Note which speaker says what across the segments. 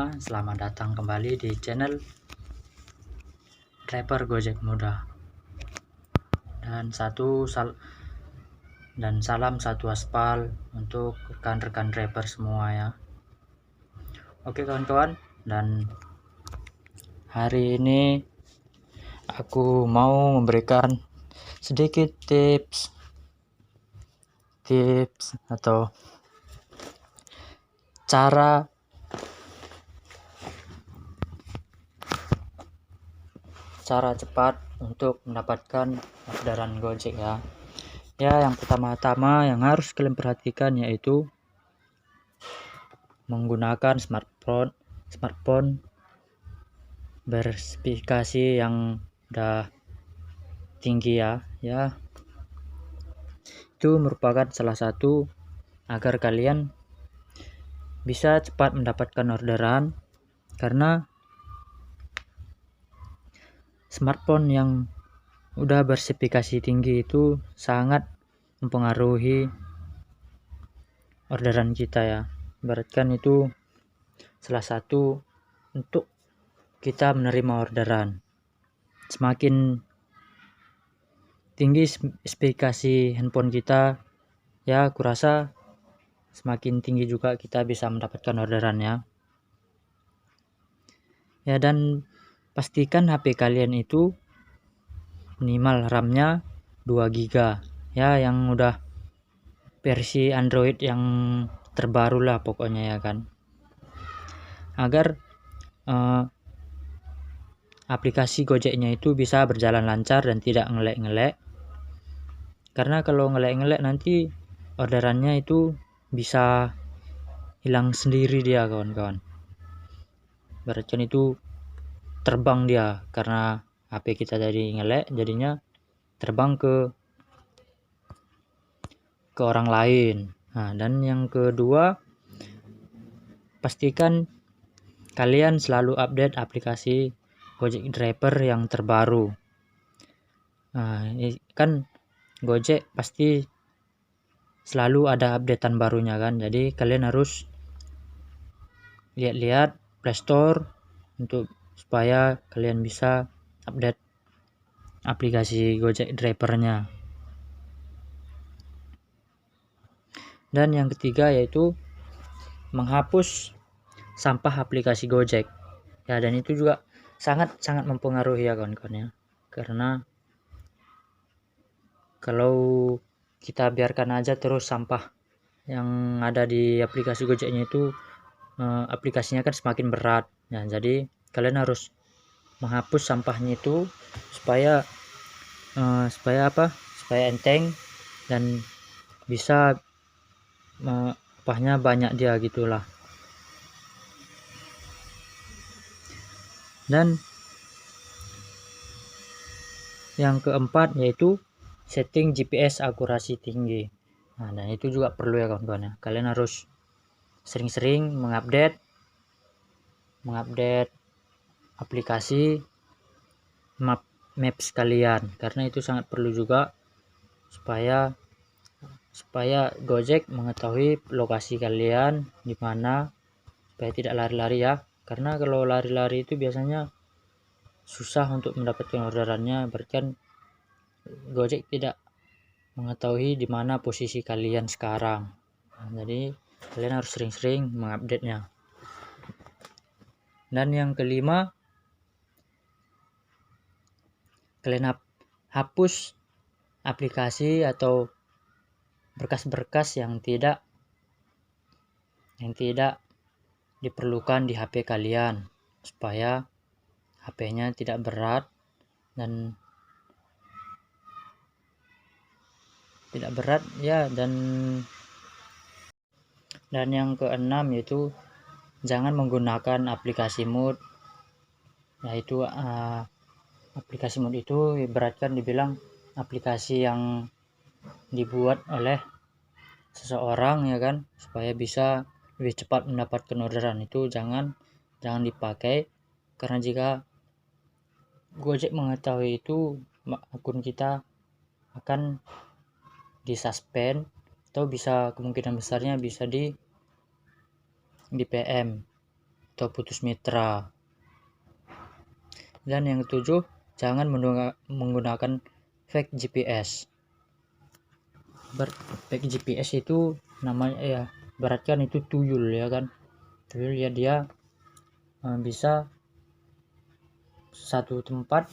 Speaker 1: Selamat datang kembali di channel Driver Gojek Muda. Dan salam satu aspal untuk rekan-rekan driver semua ya. Oke kawan-kawan, dan hari ini aku mau memberikan sedikit tips atau cara cepat untuk mendapatkan orderan Gojek ya. Yang pertama-tama yang harus kalian perhatikan yaitu menggunakan smartphone berspesifikasi yang udah tinggi ya. Itu merupakan salah satu agar kalian bisa cepat mendapatkan orderan, karena smartphone yang udah berspesifikasi tinggi itu sangat mempengaruhi orderan kita ya. Ibaratkan itu salah satu untuk kita menerima orderan. Semakin tinggi spesifikasi handphone kita ya, aku rasa semakin tinggi juga kita bisa mendapatkan orderannya ya. Dan pastikan HP kalian itu minimal RAM-nya 2 GB ya, yang udah versi Android yang terbaru lah pokoknya ya kan, agar aplikasi Gojeknya itu bisa berjalan lancar dan tidak ngelek-ngelek. Karena kalau ngelek-ngelek nanti orderannya itu bisa hilang sendiri dia kawan-kawan. Berarti itu terbang dia karena HP kita tadi ngelek, jadinya terbang ke orang lain. Nah, dan yang kedua, pastikan kalian selalu update aplikasi Gojek Driver yang terbaru. Nah, kan Gojek pasti selalu ada updatean barunya kan, jadi kalian harus lihat-lihat Play Store supaya kalian bisa update aplikasi Gojek Drivernya. Dan yang ketiga yaitu menghapus sampah aplikasi Gojek ya, dan itu juga sangat mempengaruhi ya kawan-kawan ya. Karena kalau kita biarkan aja terus sampah yang ada di aplikasi Gojeknya itu, aplikasinya kan semakin berat ya. Jadi kalian harus menghapus sampahnya itu supaya enteng dan bisa sampahnya banyak dia gitulah. Dan yang keempat yaitu setting GPS akurasi tinggi. Nah, dan itu juga perlu ya kawan-kawan ya. Kalian harus sering-sering mengupdate aplikasi maps kalian, karena itu sangat perlu juga supaya Gojek mengetahui lokasi kalian di mana, supaya tidak lari-lari ya. Karena kalau lari-lari itu biasanya susah untuk mendapatkan orderannya, berarti kan Gojek tidak mengetahui di mana posisi kalian sekarang. Nah, jadi kalian harus sering-sering mengupdate-nya. Dan yang kelima, kalian hapus aplikasi atau berkas-berkas yang tidak diperlukan di HP kalian, supaya HP-nya tidak berat dan ya. Dan yang keenam yaitu jangan menggunakan aplikasi mood, yaitu aplikasi mood itu ibaratkan dibilang aplikasi yang dibuat oleh seseorang ya kan, supaya bisa lebih cepat mendapatkan orderan. Itu jangan dipakai, karena jika Gojek mengetahui itu, akun kita akan disuspend atau bisa kemungkinan besarnya bisa di PM. atau putus mitra. Dan yang ketujuh, jangan menggunakan fake GPS. Fake GPS itu namanya ya, beratkan itu tuyul ya kan. Tuyul ya, dia bisa satu tempat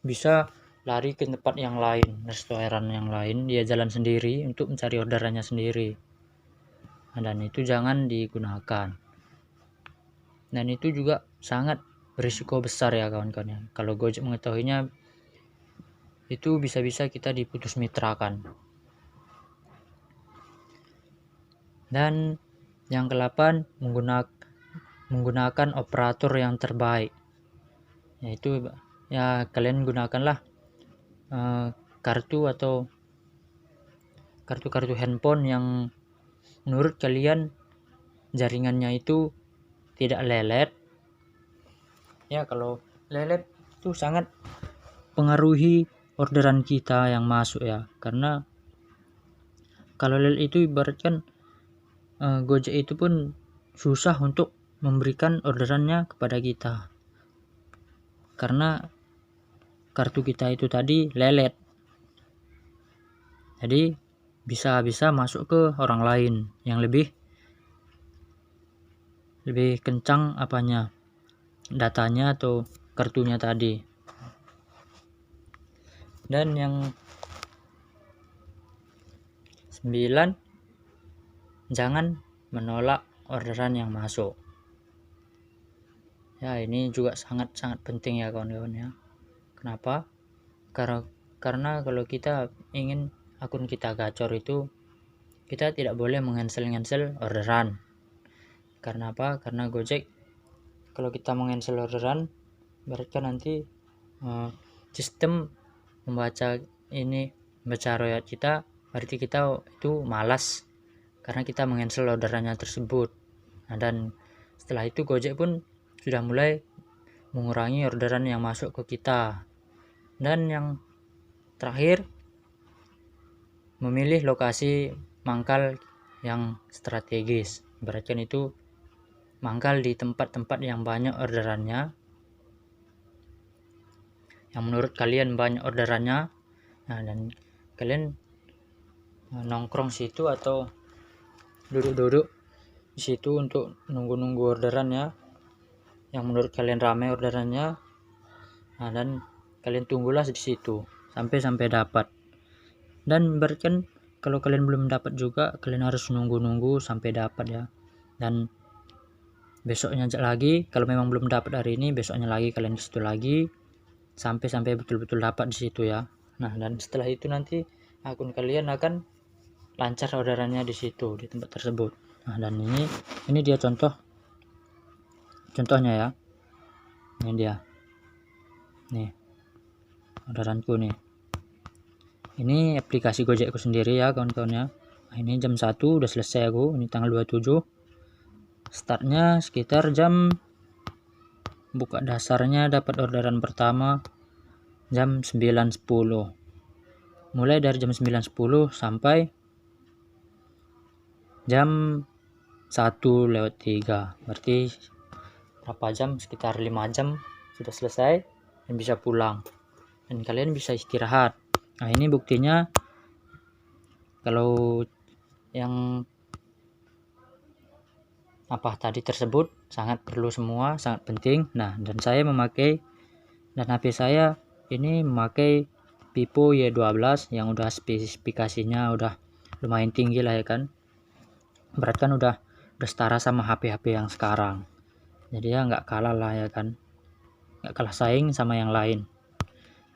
Speaker 1: bisa lari ke tempat yang lain, restoran yang lain, dia jalan sendiri untuk mencari orderannya sendiri. Dan itu jangan digunakan. Dan itu juga sangat berisiko besar ya kawan-kawan ya. Kalau Gojek mengetahuinya, itu bisa-bisa kita diputus mitrakan. Dan yang ke-8, menggunakan operator yang terbaik. Yaitu ya, kalian gunakanlah kartu atau kartu handphone yang menurut kalian jaringannya itu tidak lelet. Ya, kalau lelet itu sangat pengaruhi orderan kita yang masuk ya, karena kalau lelet itu ibaratkan Gojek itu pun susah untuk memberikan orderannya kepada kita, karena kartu kita itu tadi lelet. Jadi bisa masuk ke orang lain yang lebih kencang datanya atau kartunya tadi. Dan yang 9, jangan menolak orderan yang masuk. Ya, ini juga sangat penting ya kawan-kawan ya. Kenapa? Karena kalau kita ingin akun kita gacor itu, kita tidak boleh mengancel orderan. Karena apa? Karena Gojek, kalau kita mengancel orderan, berarti nanti sistem membaca royalti kita, berarti kita itu malas karena kita mengancel orderannya tersebut. Nah, dan setelah itu Gojek pun sudah mulai mengurangi orderan yang masuk ke kita. Dan yang terakhir, memilih lokasi mangkal yang strategis. Berarti itu mangkal di tempat-tempat yang banyak orderannya, yang menurut kalian banyak orderannya. Nah, dan kalian nongkrong situ atau duduk di situ untuk nunggu orderannya yang menurut kalian ramai orderannya. Nah, dan kalian tunggulah di situ sampai dapat. Dan berarti kalau kalian belum dapat juga, kalian harus nunggu sampai dapat ya. Dan besoknya lagi, kalau memang belum dapat hari ini, besoknya lagi kalian di situ lagi sampai betul-betul dapat di situ ya. Nah, dan setelah itu nanti akun kalian akan lancar orderannya di situ, di tempat tersebut. Nah, dan ini dia contohnya ya. Ini dia. Nih, orderanku nih. Ini aplikasi Gojekku sendiri ya kawan-kawan ya. Nah, ini jam 1 udah selesai aku. Ini tanggal 27. Startnya sekitar buka dasarnya dapat orderan pertama jam 9.10. Mulai dari jam 9.10 sampai jam 1:03. Berarti berapa jam? Sekitar 5 jam sudah selesai dan bisa pulang. Dan kalian bisa istirahat. Nah, ini buktinya kalau yang tadi tersebut sangat perlu semua, sangat penting. Nah, dan saya memakai, dan HP saya ini memakai Vivo Y12 yang udah spesifikasinya udah lumayan tinggi lah ya kan. Berarti kan udah setara sama HP-HP yang sekarang. Jadi ya nggak kalah lah ya kan, nggak kalah saing sama yang lain.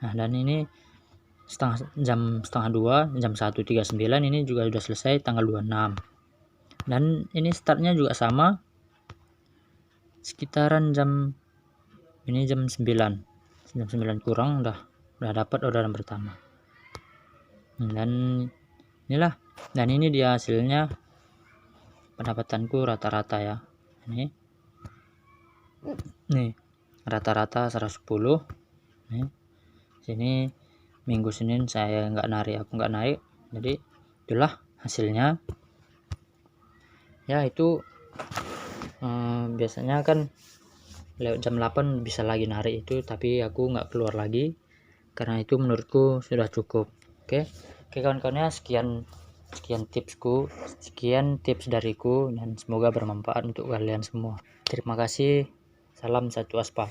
Speaker 1: Nah, dan ini jam setengah 2, jam 1:39 ini juga sudah selesai tanggal 26. Dan ini startnya juga sama, sekitaran jam 9 kurang udah dapat orderan pertama. Dan inilah, dan ini dia hasilnya pendapatanku rata-rata ya. Nih rata-rata 110. Nih sini minggu Senin saya nggak naik, jadi itulah hasilnya ya. Itu Biasanya kan lewat jam 8 bisa lagi narik itu, tapi aku nggak keluar lagi karena itu menurutku sudah cukup. Oke kawan-kawannya, sekian tipsku, sekian tips dariku, dan semoga bermanfaat untuk kalian semua. Terima kasih, salam satu aspal.